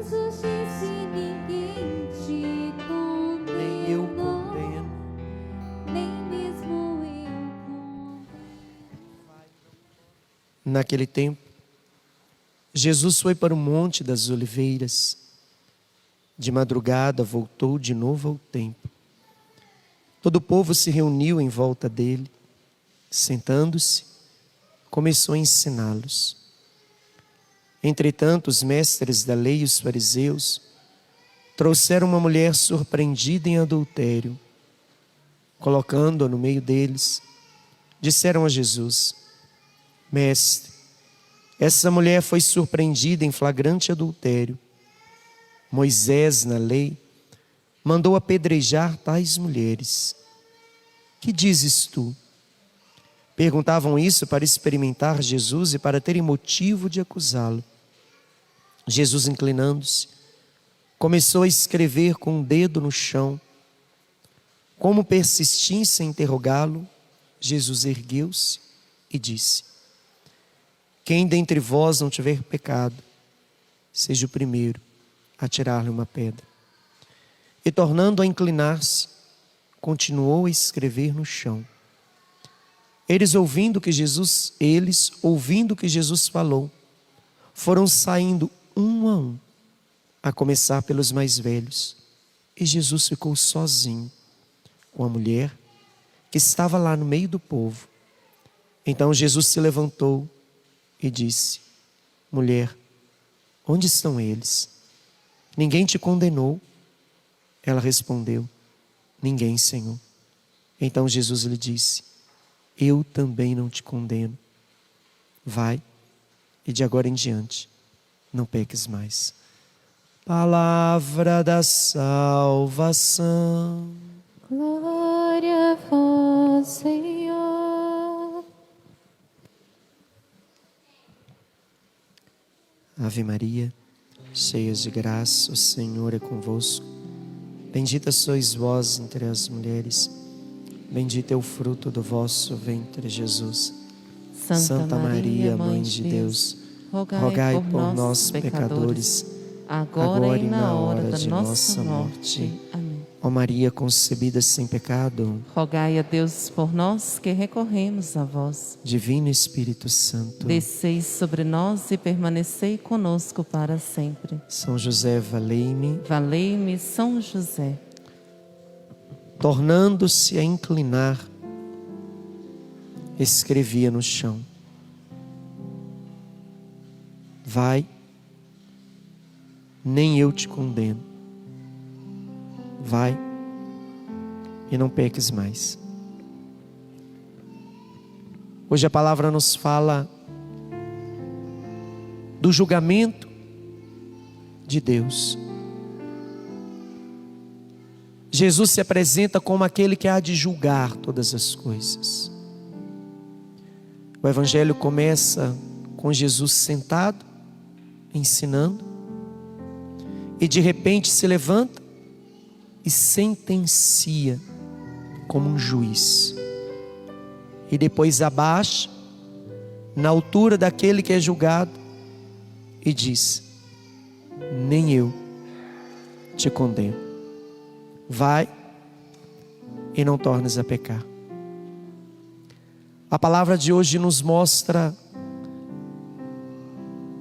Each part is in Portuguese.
Jesus disse: ninguém te condena. Nem eu condeno. Nem mesmo eu condeno. Naquele tempo, Jesus foi para o Monte das Oliveiras. De madrugada voltou de novo ao templo. Todo o povo se reuniu em volta dele. Sentando-se, começou a ensiná-los. Entretanto, os mestres da lei e os fariseus trouxeram uma mulher surpreendida em adultério. Colocando-a no meio deles, disseram a Jesus: Mestre, essa mulher foi surpreendida em flagrante adultério. Moisés, na lei, mandou apedrejar tais mulheres. Que dizes tu? Perguntavam isso para experimentar Jesus e para terem motivo de acusá-lo. Jesus, inclinando-se, começou a escrever com um dedo no chão. Como persistissem em interrogá-lo, Jesus ergueu-se e disse: Quem dentre vós não tiver pecado, seja o primeiro a tirar-lhe uma pedra. E tornando a inclinar-se, continuou a escrever no chão. Eles ouvindo que Jesus falou, foram saindo um, a começar pelos mais velhos. E Jesus ficou sozinho com a mulher que estava lá no meio do povo. Então Jesus se levantou e disse: Mulher, onde estão eles? Ninguém te condenou? Ela respondeu: Ninguém, Senhor. Então Jesus lhe disse: Eu também não te condeno. Vai, e de agora em diante não peques mais. Palavra da salvação. Glória a vós, Senhor. Ave Maria, cheia de graça, o Senhor é convosco. Bendita sois vós entre as mulheres. Bendito é o fruto do vosso ventre, Jesus. Santa Maria, Mãe de Deus, rogai por nós, pecadores, agora e na hora de nossa morte. Amém. Ó Maria concebida sem pecado, Rogai a Deus por nós que recorremos a vós. Divino Espírito Santo, Desceis sobre nós e permanecei conosco para sempre. São José, valei-me. Valei-me, São José. Tornando-se a inclinar, escrevia no chão: Vai, nem eu te condeno. Vai e não peques mais. Hoje a palavra nos fala do julgamento de Deus. Jesus se apresenta como aquele que há de julgar todas as coisas. O Evangelho começa com Jesus sentado, ensinando, e de repente se levanta e sentencia como um juiz. E depois abaixa na altura daquele que é julgado e diz: Nem eu te condeno. Vai e não tornes a pecar. A palavra de hoje nos mostra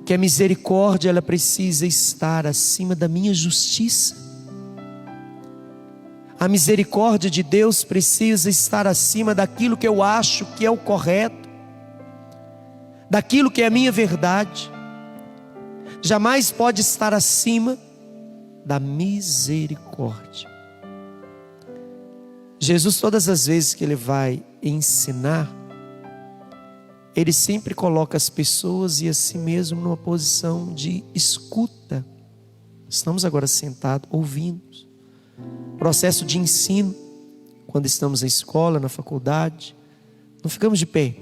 que a misericórdia ela precisa estar acima da minha justiça. A misericórdia de Deus precisa estar acima daquilo que eu acho que é o correto, daquilo que é a minha verdade. Jamais pode estar acima da misericórdia. Jesus, todas as vezes que Ele vai ensinar, Ele sempre coloca as pessoas e a si mesmo numa posição de escuta. Estamos agora sentados, ouvindo. Processo de ensino, quando estamos na escola, na faculdade, não ficamos de pé.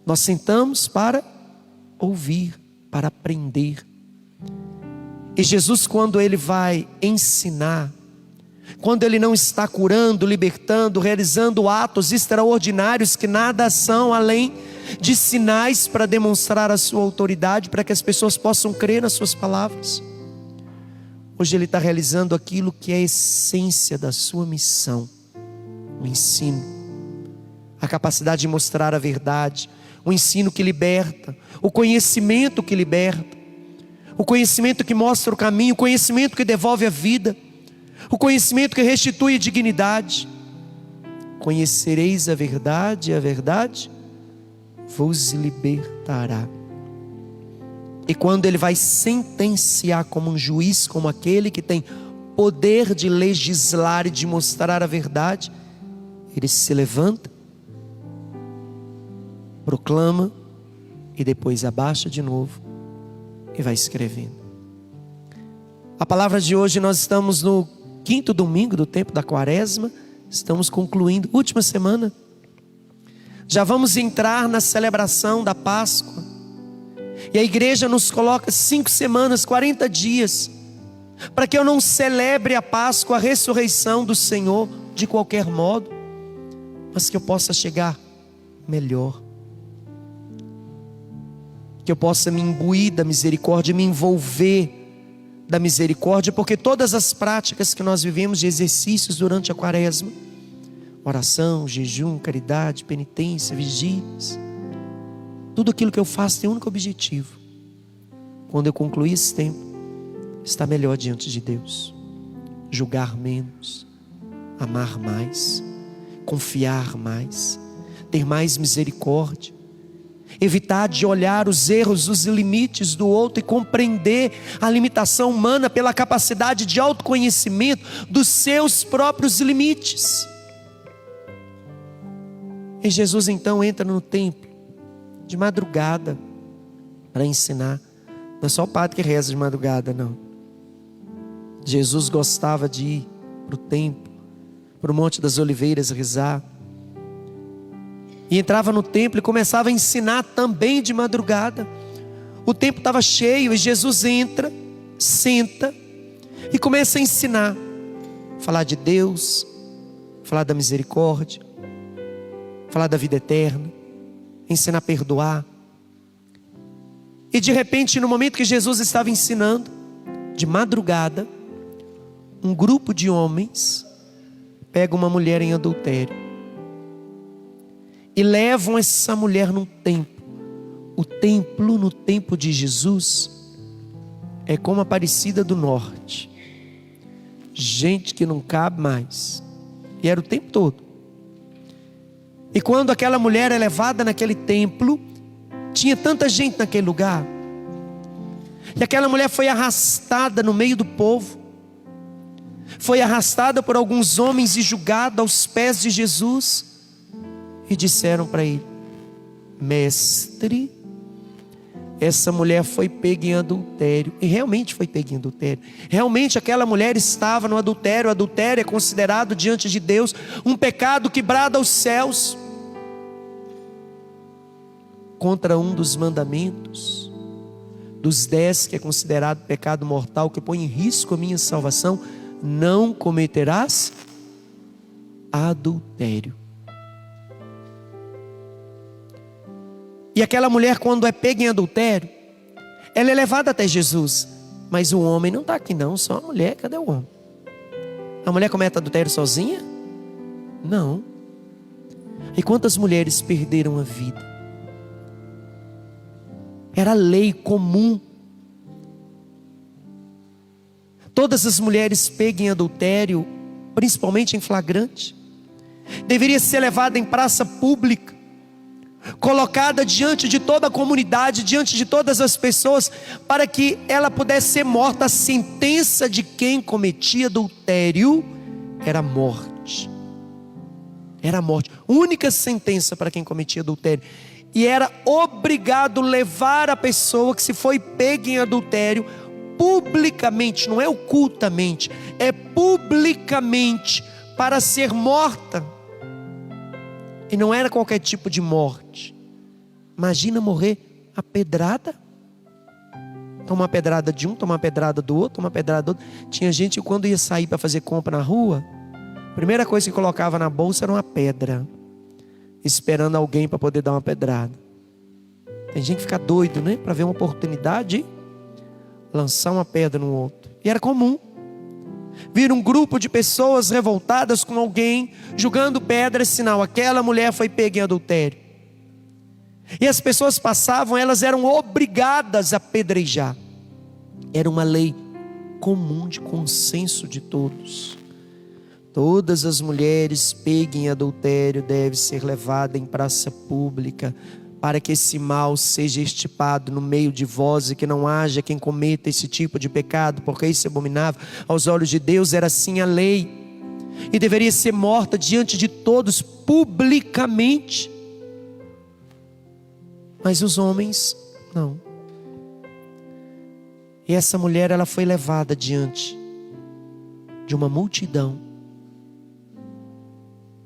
Nós sentamos para ouvir, para aprender. E Jesus, quando Ele vai ensinar, quando Ele não está curando, libertando, realizando atos extraordinários que nada são além de sinais para demonstrar a sua autoridade, para que as pessoas possam crer nas suas palavras. Hoje Ele está realizando aquilo que é a essência da sua missão: o ensino, a capacidade de mostrar a verdade, o ensino que liberta, o conhecimento que liberta, o conhecimento que mostra o caminho, o conhecimento que devolve a vida, o conhecimento que restitui a dignidade. Conhecereis a verdade, e a verdade vos libertará. E quando Ele vai sentenciar como um juiz, como aquele que tem poder de legislar e de mostrar a verdade, Ele se levanta, proclama e depois abaixa de novo e vai escrevendo. A palavra de hoje, nós estamos no 5º domingo do tempo da Quaresma, estamos concluindo, última semana. Já vamos entrar na celebração da Páscoa. E a igreja nos coloca 5 semanas, 40 dias, para que eu não celebre a Páscoa, a ressurreição do Senhor de qualquer modo, mas que eu possa chegar melhor, que eu possa me imbuir da misericórdia, me envolver da misericórdia, porque todas as práticas que nós vivemos de exercícios durante a Quaresma, oração, jejum, caridade, penitência, vigílias, tudo aquilo que eu faço tem um único objetivo: quando eu concluir esse tempo, estar melhor diante de Deus, julgar menos, amar mais, confiar mais, ter mais misericórdia, evitar de olhar os erros, os limites do outro e compreender a limitação humana pela capacidade de autoconhecimento dos seus próprios limites. E Jesus então entra no templo de madrugada para ensinar. Não é só o padre que reza de madrugada, não. Jesus gostava de ir para o templo, para o Monte das Oliveiras rezar. E entrava no templo e começava a ensinar também de madrugada. O templo estava cheio e Jesus entra, senta e começa a ensinar. Falar de Deus, falar da misericórdia, falar da vida eterna, ensinar a perdoar. E de repente, no momento que Jesus estava ensinando, de madrugada, um grupo de homens pega uma mulher em adultério e levam essa mulher num templo. O templo, no tempo de Jesus, é como a Aparecida do Norte. Gente que não cabe mais. E era o tempo todo. E quando aquela mulher é levada naquele templo, tinha tanta gente naquele lugar, e aquela mulher foi arrastada no meio do povo, foi arrastada por alguns homens e julgada aos pés de Jesus, e disseram para ele: mestre, essa mulher foi pega em adultério. E realmente foi pega em adultério. Realmente aquela mulher estava no adultério. O adultério é considerado diante de Deus um pecado que brada aos céus, contra um dos mandamentos, dos 10 que é considerado pecado mortal, que põe em risco a minha salvação: não cometerás adultério. E aquela mulher, quando é pega em adultério, ela é levada até Jesus. Mas o homem não está aqui não, só a mulher. Cadê o homem? A mulher comete adultério sozinha? Não. E quantas mulheres perderam a vida? Era lei comum. Todas as mulheres pegas em adultério, principalmente em flagrante, deveria ser levada em praça pública, colocada diante de toda a comunidade, diante de todas as pessoas, para que ela pudesse ser morta. A sentença de quem cometia adultério era a morte. Era a morte. Única sentença para quem cometia adultério. E era obrigado levar a pessoa que se foi pega em adultério publicamente, não é ocultamente, é publicamente, para ser morta. E não era qualquer tipo de morte. Imagina morrer a pedrada. Toma uma pedrada de um, toma uma pedrada do outro, toma uma pedrada do outro. Tinha gente que quando ia sair para fazer compra na rua, a primeira coisa que colocava na bolsa era uma pedra, esperando alguém para poder dar uma pedrada. Tem gente que fica doido, né? Para ver uma oportunidade de lançar uma pedra no outro. E era comum vir um grupo de pessoas revoltadas com alguém, jogando pedras, sinal, aquela mulher foi pega em adultério. E as pessoas passavam, elas eram obrigadas a apedrejar. Era uma lei comum, de consenso de todos. Todas as mulheres pegas em adultério devem ser levadas em praça pública, para que esse mal seja extirpado no meio de vós, e que não haja quem cometa esse tipo de pecado, porque isso é abominável aos olhos de Deus. Era assim a lei, e deveria ser morta diante de todos, publicamente. Mas os homens, não. E essa mulher, ela foi levada diante de uma multidão.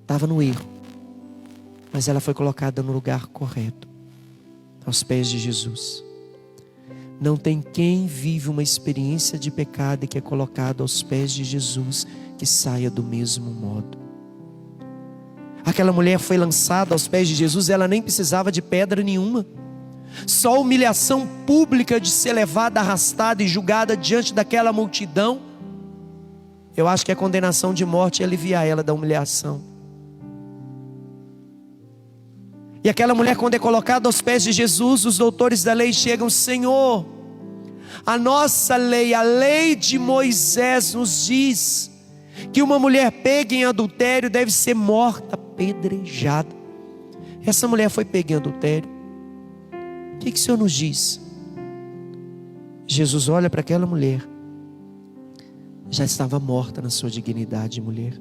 Estava no erro, mas ela foi colocada no lugar correto, aos pés de Jesus. Não tem quem vive uma experiência de pecado e que é colocado aos pés de Jesus que saia do mesmo modo. Aquela mulher foi lançada aos pés de Jesus, ela nem precisava de pedra nenhuma. Só a humilhação pública de ser levada, arrastada e julgada diante daquela multidão, eu acho que a condenação de morte ia aliviar ela da humilhação. E aquela mulher, quando é colocada aos pés de Jesus, os doutores da lei chegam: Senhor, a nossa lei, a lei de Moisés nos diz que uma mulher pega em adultério deve ser morta, apedrejada. Essa mulher foi pega em adultério. O que o Senhor nos diz? Jesus olha para aquela mulher, já estava morta na sua dignidade, mulher.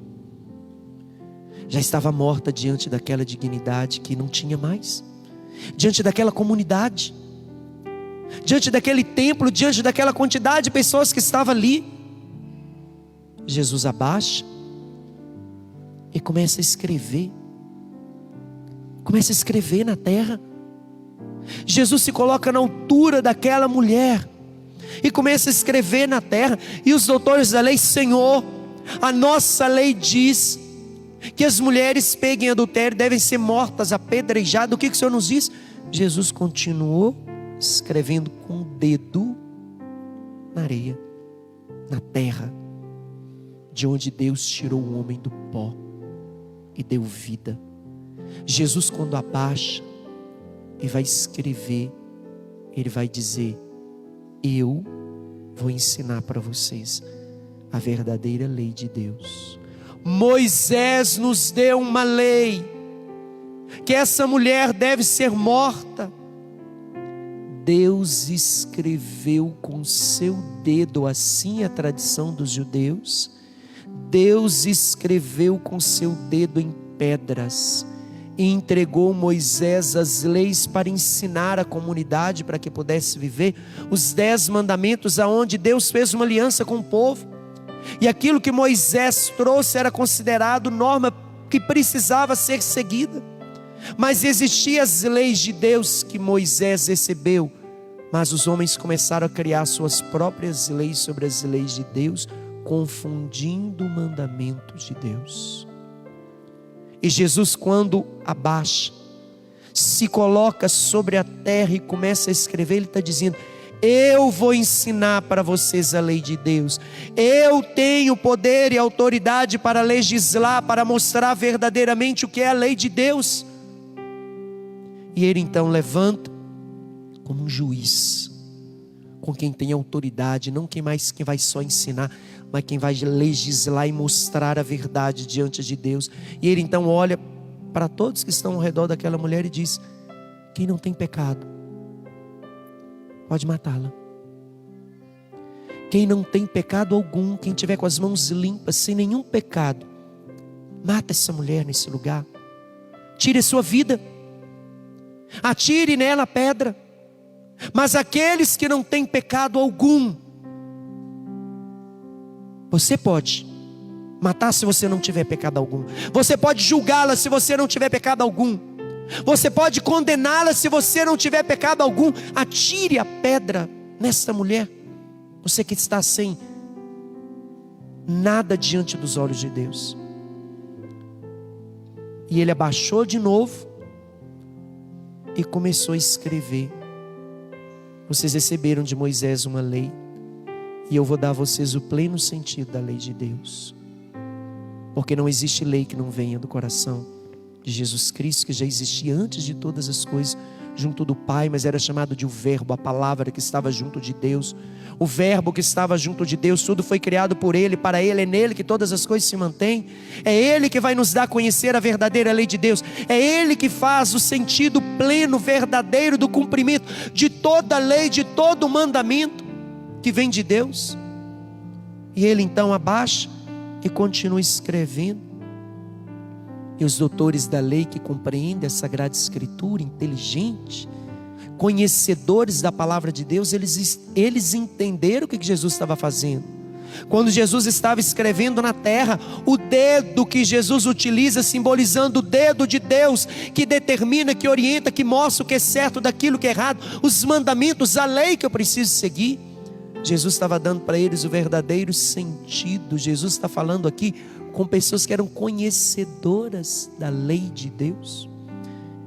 Já estava morta diante daquela dignidade que não tinha mais, diante daquela comunidade, diante daquele templo, diante daquela quantidade de pessoas que estavam ali. Jesus abaixa e começa a escrever na terra. Jesus se coloca na altura daquela mulher e começa a escrever na terra. E os doutores da lei: Senhor, a nossa lei diz que as mulheres pegas em adultério devem ser mortas, apedrejadas. O que o Senhor nos diz? Jesus continuou escrevendo com o dedo na areia, na terra, de onde Deus tirou o homem do pó e deu vida. Jesus, quando abaixa e vai escrever, ele vai dizer: eu vou ensinar para vocês a verdadeira lei de Deus. Moisés nos deu uma lei, que essa mulher deve ser morta. Deus escreveu com seu dedo, assim é a tradição dos judeus. Deus escreveu com seu dedo em pedras e entregou Moisés as leis para ensinar a comunidade, para que pudesse viver os 10 mandamentos, aonde Deus fez uma aliança com o povo. E aquilo que Moisés trouxe era considerado norma que precisava ser seguida. Mas existiam as leis de Deus que Moisés recebeu, mas os homens começaram a criar suas próprias leis sobre as leis de Deus, confundindo o mandamento de Deus. E Jesus, quando abaixa, se coloca sobre a terra e começa a escrever, ele está dizendo: eu vou ensinar para vocês a lei de Deus. Eu tenho poder e autoridade para legislar, para mostrar verdadeiramente o que é a lei de Deus. E ele então levanta como um juiz, com quem tem autoridade, não quem vai só ensinar, mas quem vai legislar e mostrar a verdade diante de Deus. E ele então olha para todos que estão ao redor daquela mulher e diz: quem não tem pecado, pode matá-la. Quem não tem pecado algum, quem tiver com as mãos limpas, sem nenhum pecado, mata essa mulher nesse lugar. Tire a sua vida, atire nela a pedra. Mas aqueles que não têm pecado algum, você pode matar se você não tiver pecado algum. Você pode julgá-la se você não tiver pecado algum. Você pode condená-la se você não tiver pecado algum. Atire a pedra nessa mulher, você que está sem nada diante dos olhos de Deus. E ele abaixou de novo e começou a escrever Vocês receberam de Moisés uma lei, e eu vou dar a vocês o pleno sentido da lei de Deus. Porque não existe lei que não venha do coração de Jesus Cristo, que já existia antes de todas as coisas, junto do Pai, mas era chamado de o Verbo, a palavra que estava junto de Deus. O Verbo que estava junto de Deus, tudo foi criado por Ele, para Ele, é nele que todas as coisas se mantêm. É Ele que vai nos dar a conhecer a verdadeira lei de Deus. É Ele que faz o sentido pleno, verdadeiro do cumprimento de toda a lei, de todo o mandamento que vem de Deus. E Ele então abaixa e continua escrevendo. E os doutores da lei que compreendem a Sagrada Escritura, inteligente, conhecedores da palavra de Deus, eles entenderam o que Jesus estava fazendo. Quando Jesus estava escrevendo na terra, o dedo que Jesus utiliza, simbolizando o dedo de Deus, que determina, que orienta, que mostra o que é certo daquilo que é errado, os mandamentos, a lei que eu preciso seguir. Jesus estava dando para eles o verdadeiro sentido. Jesus está falando aqui com pessoas que eram conhecedoras da lei de Deus.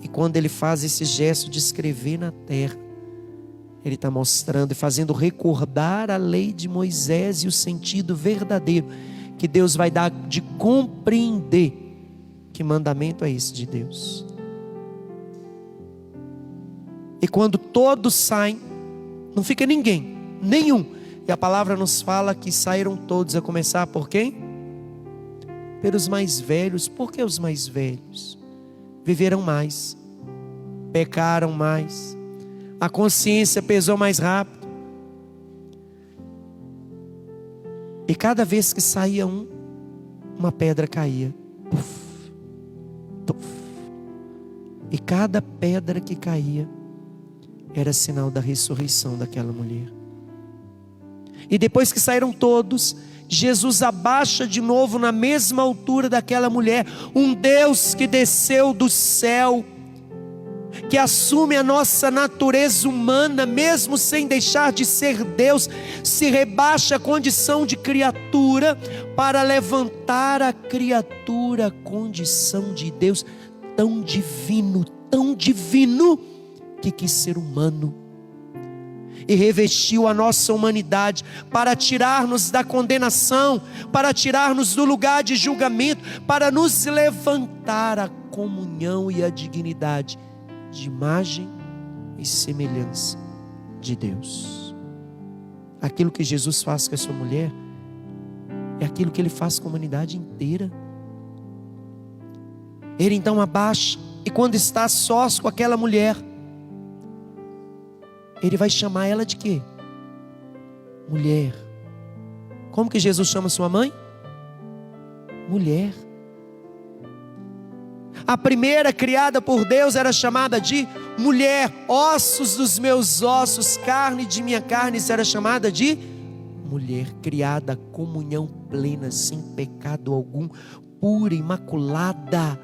E quando ele faz esse gesto de escrever na terra, ele está mostrando e fazendo recordar a lei de Moisés e o sentido verdadeiro que Deus vai dar de compreender que mandamento é esse de Deus. E quando todos saem, não fica ninguém, nenhum. E a palavra nos fala que saíram todos, a começar por quem? Pelos mais velhos. Por que os mais velhos? Viveram mais, pecaram mais, a consciência pesou mais rápido. E cada vez que saía uma pedra caía. Puf, tuf. E cada pedra que caía era sinal da ressurreição daquela mulher. E depois que saíram todos, Jesus abaixa de novo na mesma altura daquela mulher. Um Deus que desceu do céu, que assume a nossa natureza humana, mesmo sem deixar de ser Deus, se rebaixa a condição de criatura, para levantar a criatura à condição de Deus. Tão divino, que quis ser humano. E revestiu a nossa humanidade para tirar-nos da condenação, para tirar-nos do lugar de julgamento, para nos levantar à comunhão e à dignidade de imagem e semelhança de Deus. Aquilo que Jesus faz com essa mulher é aquilo que Ele faz com a humanidade inteira. Ele então abaixa, e quando está sós com aquela mulher, Ele vai chamar ela de quê? Mulher. Como que Jesus chama sua mãe? Mulher. A primeira criada por Deus era chamada de mulher. Ossos dos meus ossos, carne de minha carne, isso era chamada de mulher. Criada, comunhão plena, sem pecado algum, pura, imaculada.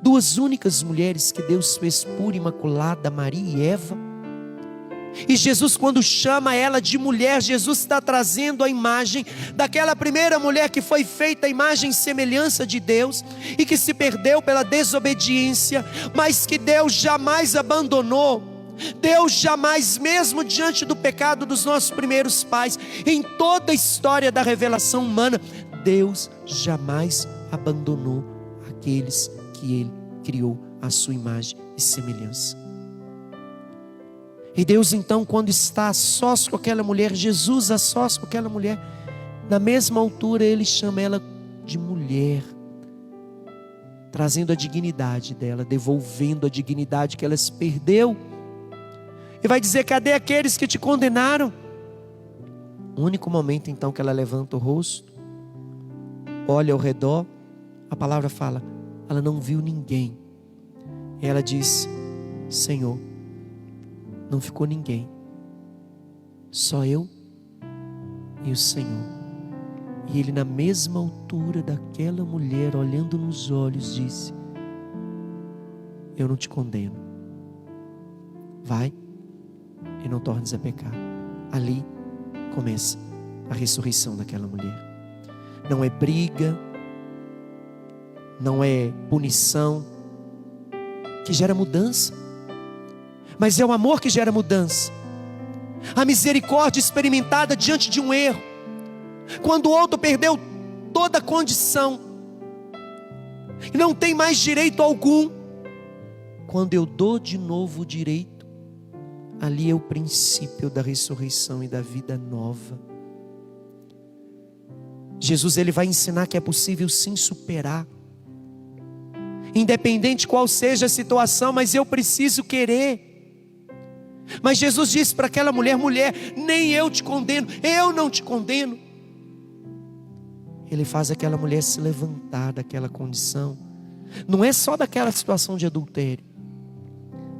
Duas únicas mulheres que Deus fez pura, imaculada, Maria e Eva. E Jesus, quando chama ela de mulher, Jesus está trazendo a imagem daquela primeira mulher que foi feita a imagem e semelhança de Deus, e que se perdeu pela desobediência, mas que Deus jamais abandonou. Deus jamais, mesmo diante do pecado dos nossos primeiros pais, em toda a história da revelação humana, Deus jamais abandonou aqueles que Ele criou à sua imagem e semelhança. E Deus então, quando está a sós com aquela mulher, Jesus a sós com aquela mulher, na mesma altura Ele chama ela de mulher, trazendo a dignidade dela, devolvendo a dignidade que ela se perdeu. E vai dizer: cadê aqueles que te condenaram? O único momento então que ela levanta o rosto, olha ao redor, a palavra fala, ela não viu ninguém. E ela diz: Senhor, não ficou ninguém, só eu e o Senhor. E Ele, na mesma altura daquela mulher, olhando nos olhos, disse: eu não te condeno, vai e não tornes a pecar. Ali começa a ressurreição daquela mulher. Não é briga, não é punição que gera mudança, mas é o amor que gera mudança. A misericórdia experimentada diante de um erro, quando o outro perdeu toda a condição e não tem mais direito algum. Quando eu dou de novo o direito, ali é o princípio da ressurreição e da vida nova. Jesus, ele vai ensinar que é possível sim superar, independente qual seja a situação, mas eu preciso querer. Mas Jesus disse para aquela mulher: mulher, nem eu te condeno, eu não te condeno. Ele faz aquela mulher se levantar daquela condição, não é só daquela situação de adultério,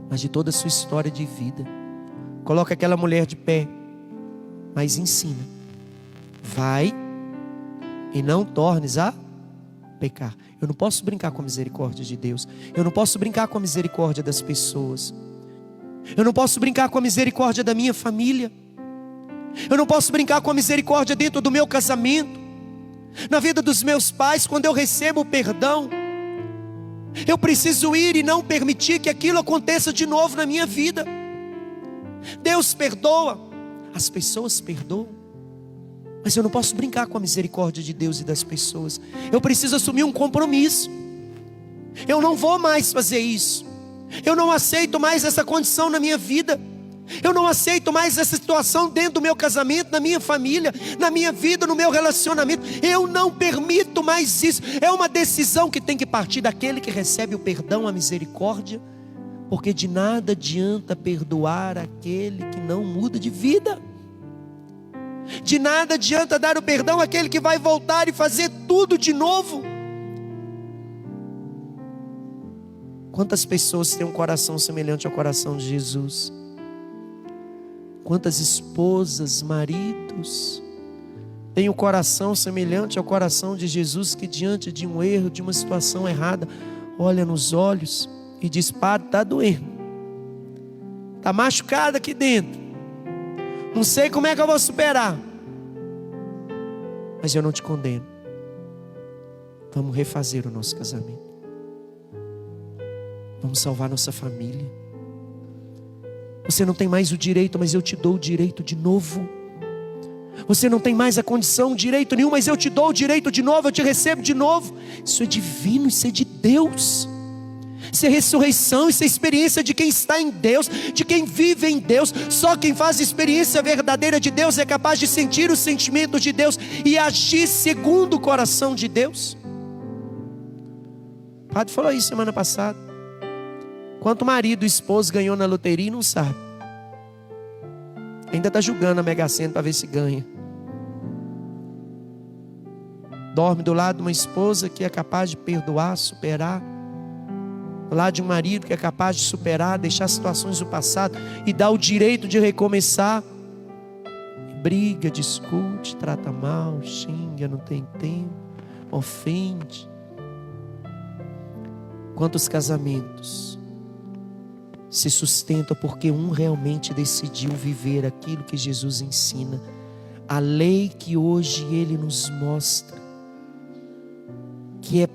mas de toda a sua história de vida. Coloca aquela mulher de pé, mas ensina: vai e não tornes a pecar. Eu não posso brincar com a misericórdia de Deus, eu não posso brincar com a misericórdia das pessoas, eu não posso brincar com a misericórdia da minha família, eu não posso brincar com a misericórdia dentro do meu casamento, na vida dos meus pais. Quando eu recebo o perdão, eu preciso ir e não permitir que aquilo aconteça de novo na minha vida. Deus perdoa, as pessoas perdoam, mas eu não posso brincar com a misericórdia de Deus e das pessoas. Eu preciso assumir um compromisso. Eu não vou mais fazer isso. Eu não aceito mais essa condição na minha vida. Eu não aceito mais essa situação dentro do meu casamento, na minha família, na minha vida, no meu relacionamento. Eu não permito mais isso. É uma decisão que tem que partir daquele que recebe o perdão, a misericórdia, porque de nada adianta perdoar aquele que não muda de vida. De nada adianta dar o perdão àquele que vai voltar e fazer tudo de novo. Quantas pessoas têm um coração semelhante ao coração de Jesus? Quantas esposas, maridos têm um coração semelhante ao coração de Jesus, que diante de um erro, de uma situação errada, olha nos olhos e diz: padre, está doendo, está machucado aqui dentro, não sei como é que eu vou superar, mas eu não te condeno. Vamos refazer o nosso casamento, vamos salvar nossa família. Você não tem mais o direito, mas eu te dou o direito de novo. Você não tem mais a condição, direito nenhum, mas eu te dou o direito de novo, eu te recebo de novo. Isso é divino, isso é de Deus. Isso é ressurreição, isso é experiência de quem está em Deus, de quem vive em Deus. Só quem faz experiência verdadeira de Deus é capaz de sentir os sentimentos de Deus e agir segundo o coração de Deus. O padre falou isso semana passada. Quanto marido e esposo ganhou na loteria e não sabe, ainda está julgando a Mega Sena para ver se ganha. Dorme do lado de uma esposa que é capaz de perdoar, superar, do lado de um marido que é capaz de superar, deixar situações do passado e dar o direito de recomeçar. Briga, discute, trata mal, xinga, não tem tempo, ofende. Quantos casamentos se sustentam porque um realmente decidiu viver aquilo que Jesus ensina, a lei que hoje Ele nos mostra, que é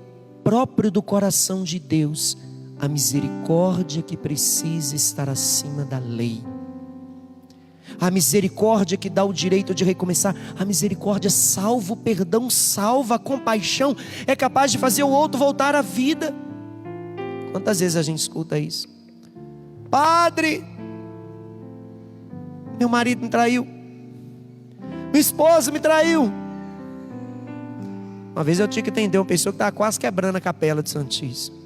próprio do coração de Deus, a misericórdia que precisa estar acima da lei, a misericórdia que dá o direito de recomeçar, a misericórdia salva, o perdão salva, a compaixão é capaz de fazer o outro voltar à vida. Quantas vezes a gente escuta isso? Padre, meu marido me traiu, minha esposa me traiu. Uma vez eu tinha que atender uma pessoa que estava quase quebrando a capela de Santíssimo.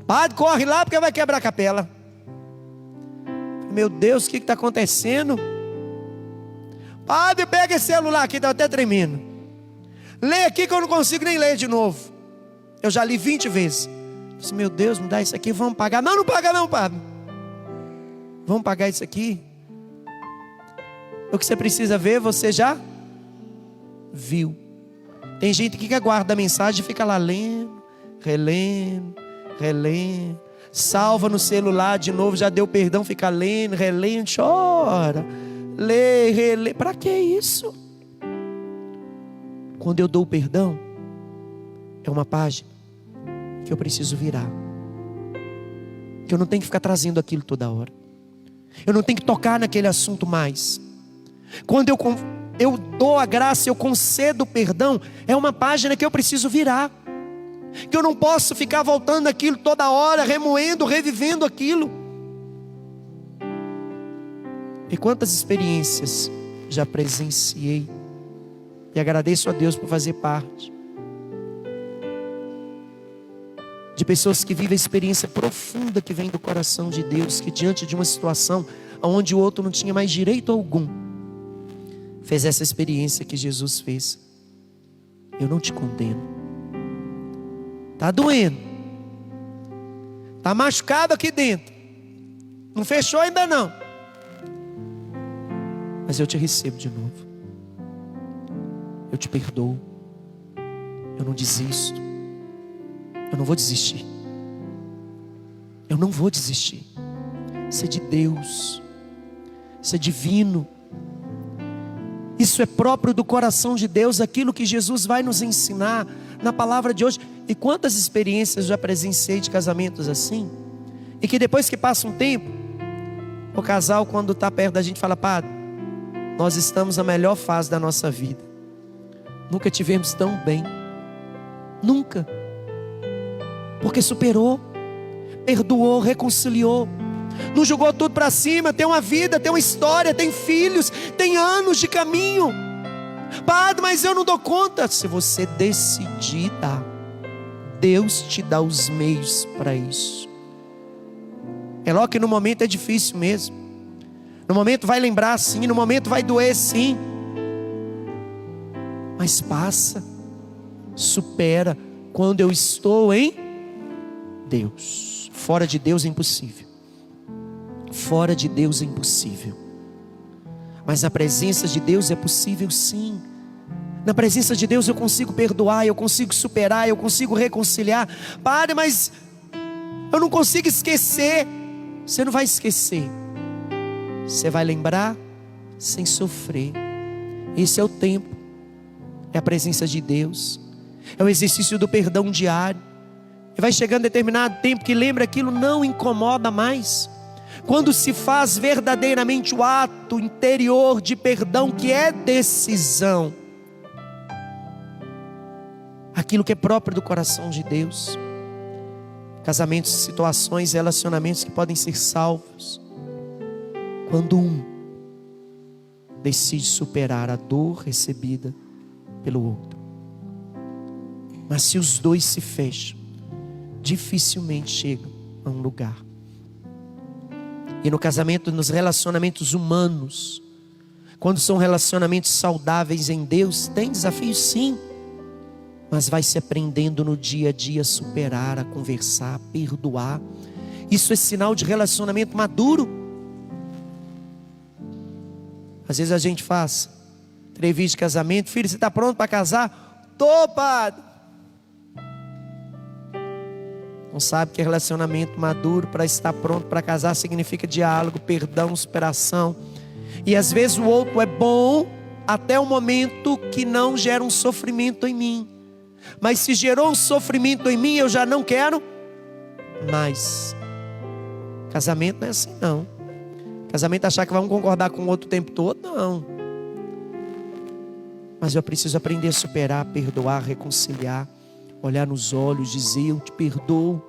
Padre, corre lá porque vai quebrar a capela. Meu Deus, o que está acontecendo? Padre, pega esse celular aqui, está até tremendo. Lê aqui que eu não consigo nem ler de novo. Eu já li 20 vezes. Disse, meu Deus, me dá isso aqui, vamos pagar. Não, não paga não, padre. Vamos pagar isso aqui. O que você precisa ver, você já viu. Tem gente que guarda a mensagem e fica lá lendo, relendo, relendo. Salva no celular de novo, já deu perdão, fica lendo, relendo, chora. Lê, relê. Para que isso? Quando eu dou o perdão, é uma página que eu preciso virar, que eu não tenho que ficar trazendo aquilo toda hora. Eu não tenho que tocar naquele assunto mais. Quando eu dou a graça, eu concedo o perdão, é uma página que eu preciso virar. Que eu não posso ficar voltando aquilo toda hora, remoendo, revivendo aquilo. E quantas experiências já presenciei. E agradeço a Deus por fazer parte. De pessoas que vivem a experiência profunda que vem do coração de Deus, que diante de uma situação onde o outro não tinha mais direito algum, fez essa experiência que Jesus fez. Eu não te condeno. Está doendo. Está machucado aqui dentro. Não fechou ainda não. Mas eu te recebo de novo. Eu te perdoo. Eu não desisto. Eu não vou desistir. Eu não vou desistir. Isso é de Deus. Isso é divino. Isso é próprio do coração de Deus, aquilo que Jesus vai nos ensinar na palavra de hoje. E quantas experiências já presenciei de casamentos assim, e que depois que passa um tempo, o casal, quando está perto da gente, fala: Padre, nós estamos na melhor fase da nossa vida. Nunca tivemos tão bem. Nunca. Porque superou, perdoou, reconciliou, não jogou tudo para cima. Tem uma vida, tem uma história, tem filhos, tem anos de caminho. Padre, mas eu não dou conta. Se você decidir dar, Deus te dá os meios para isso. É lógico que no momento é difícil mesmo. No momento vai lembrar sim, no momento vai doer sim. Mas passa, supera, quando eu estou em Deus. Fora de Deus é impossível. Fora de Deus é impossível. Mas na presença de Deus é possível sim. Na presença de Deus eu consigo perdoar, eu consigo superar, eu consigo reconciliar. Padre, mas eu não consigo esquecer. Você não vai esquecer. Você vai lembrar sem sofrer. Esse é o tempo. É a presença de Deus. É o exercício do perdão diário. E vai chegando determinado tempo que lembra aquilo, não incomoda mais. Quando se faz verdadeiramente o ato interior de perdão, que é decisão, aquilo que é próprio do coração de Deus. Casamentos, situações, relacionamentos que podem ser salvos quando um decide superar a dor recebida pelo outro. Mas se os dois se fecham, dificilmente chegam a um lugar. E no casamento, nos relacionamentos humanos, quando são relacionamentos saudáveis em Deus, tem desafios sim, mas vai se aprendendo no dia a dia a superar, a conversar, a perdoar. Isso é sinal de relacionamento maduro. Às vezes a gente faz entrevista de casamento: filho, você está pronto para casar? Tô, padre. Não sabe que relacionamento maduro, para estar pronto para casar, significa diálogo, perdão, superação. E às vezes o outro é bom até o momento que não gera um sofrimento em mim. Mas se gerou um sofrimento em mim, eu já não quero mais. Casamento não é assim não. Casamento é achar que vamos concordar com o outro o tempo todo, não. Mas eu preciso aprender a superar, perdoar, reconciliar, olhar nos olhos, dizer: eu te perdoo,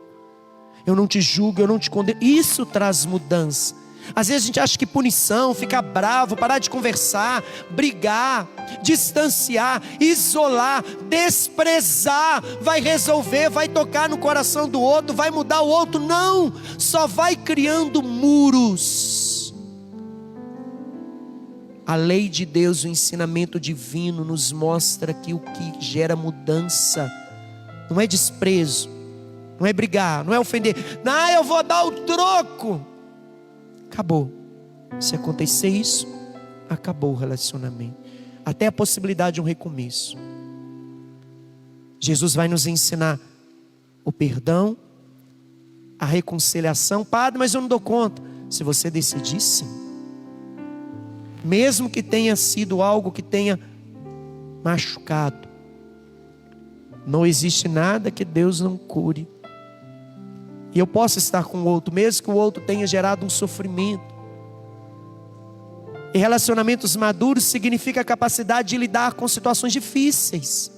eu não te julgo, eu não te condeno. Isso traz mudança. Às vezes a gente acha que punição, ficar bravo, parar de conversar, brigar, distanciar, isolar, desprezar, vai resolver, vai tocar no coração do outro, vai mudar o outro. Não, só vai criando muros. A lei de Deus, o ensinamento divino nos mostra que o que gera mudança não é desprezo, não é brigar, não é ofender. Não, eu vou dar o troco. Acabou. Se acontecer isso, acabou o relacionamento. Até a possibilidade de um recomeço. Jesus vai nos ensinar o perdão, a reconciliação. Padre, mas eu não dou conta. Se você decidir, sim. Mesmo que tenha sido algo que tenha machucado, não existe nada que Deus não cure. E eu posso estar com o outro, mesmo que o outro tenha gerado um sofrimento. E relacionamentos maduros significa a capacidade de lidar com situações difíceis.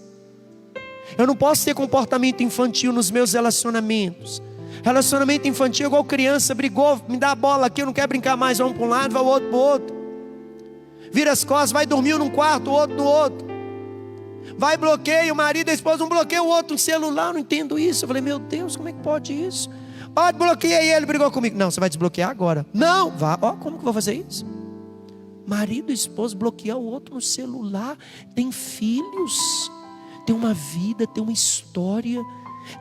Eu não posso ter comportamento infantil nos meus relacionamentos. Relacionamento infantil é igual criança, brigou, me dá a bola aqui, eu não quero brincar mais, vamos para um lado, vai o outro para o outro. Vira as costas, vai dormir num quarto, o outro no outro. Vai, bloqueia o marido e a esposa, um bloqueia o outro no celular, eu não entendo isso. Eu falei, meu Deus, como é que pode isso? Ó, bloqueei ele, brigou comigo. Não, você vai desbloquear agora. Não, vá, ó, como que eu vou fazer isso? Marido e esposa bloquear o outro no celular. Tem filhos, tem uma vida, tem uma história,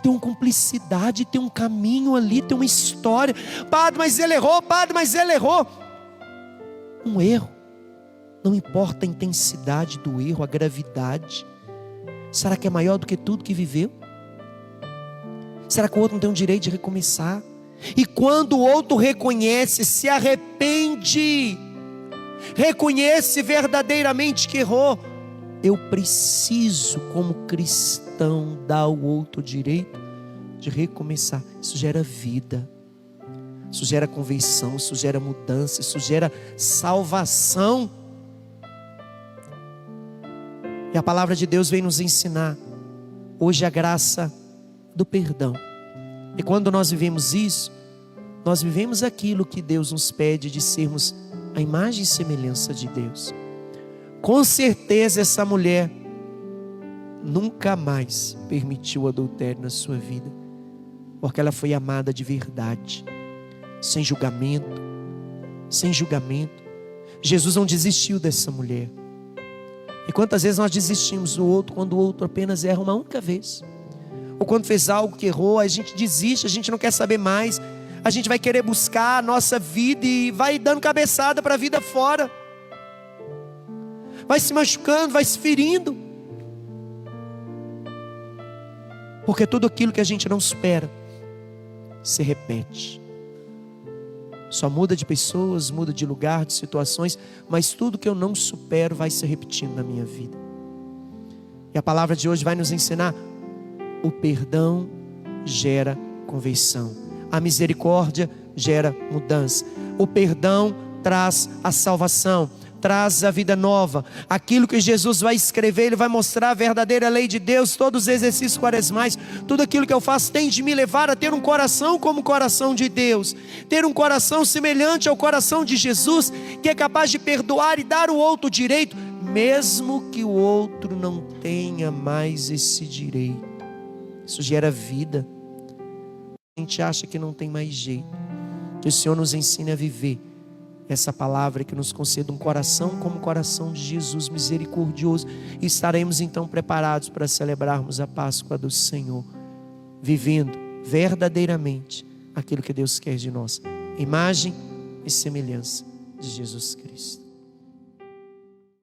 tem uma cumplicidade, tem um caminho ali, tem uma história. Padre, mas ele errou, padre, mas ele errou. Um erro, não importa a intensidade do erro, a gravidade. Será que é maior do que tudo que viveu? Será que o outro não tem o direito de recomeçar? E quando o outro reconhece, se arrepende, reconhece verdadeiramente que errou, eu preciso, como cristão, dar ao outro o direito de recomeçar. Isso gera vida, isso gera conversão, isso gera mudança, isso gera salvação. E a palavra de Deus vem nos ensinar hoje a graça do perdão. E quando nós vivemos isso, nós vivemos aquilo que Deus nos pede de sermos a imagem e semelhança de Deus. Com certeza essa mulher nunca mais permitiu adultério na sua vida, porque ela foi amada de verdade, sem julgamento, sem julgamento. Jesus não desistiu dessa mulher. E quantas vezes nós desistimos do outro quando o outro apenas erra uma única vez? Ou quando fez algo que errou, a gente desiste, a gente não quer saber mais. A gente vai querer buscar a nossa vida e vai dando cabeçada para a vida fora. Vai se machucando, vai se ferindo. Porque tudo aquilo que a gente não supera se repete. Só muda de pessoas, muda de lugar, de situações, mas tudo que eu não supero vai se repetindo na minha vida. E a palavra de hoje vai nos ensinar: o perdão gera conversão, a misericórdia gera mudança. O perdão traz a salvação, traz a vida nova. Aquilo que Jesus vai escrever, Ele vai mostrar a verdadeira lei de Deus. Todos os exercícios quaresmais, tudo aquilo que eu faço tem de me levar a ter um coração como o coração de Deus, ter um coração semelhante ao coração de Jesus, que é capaz de perdoar e dar o outro direito, mesmo que o outro não tenha mais esse direito. Isso gera vida. A gente acha que não tem mais jeito. Que o Senhor nos ensine a viver essa palavra, que nos conceda um coração como o coração de Jesus, misericordioso. E estaremos então preparados para celebrarmos a Páscoa do Senhor, vivendo verdadeiramente aquilo que Deus quer de nós, imagem e semelhança de Jesus Cristo.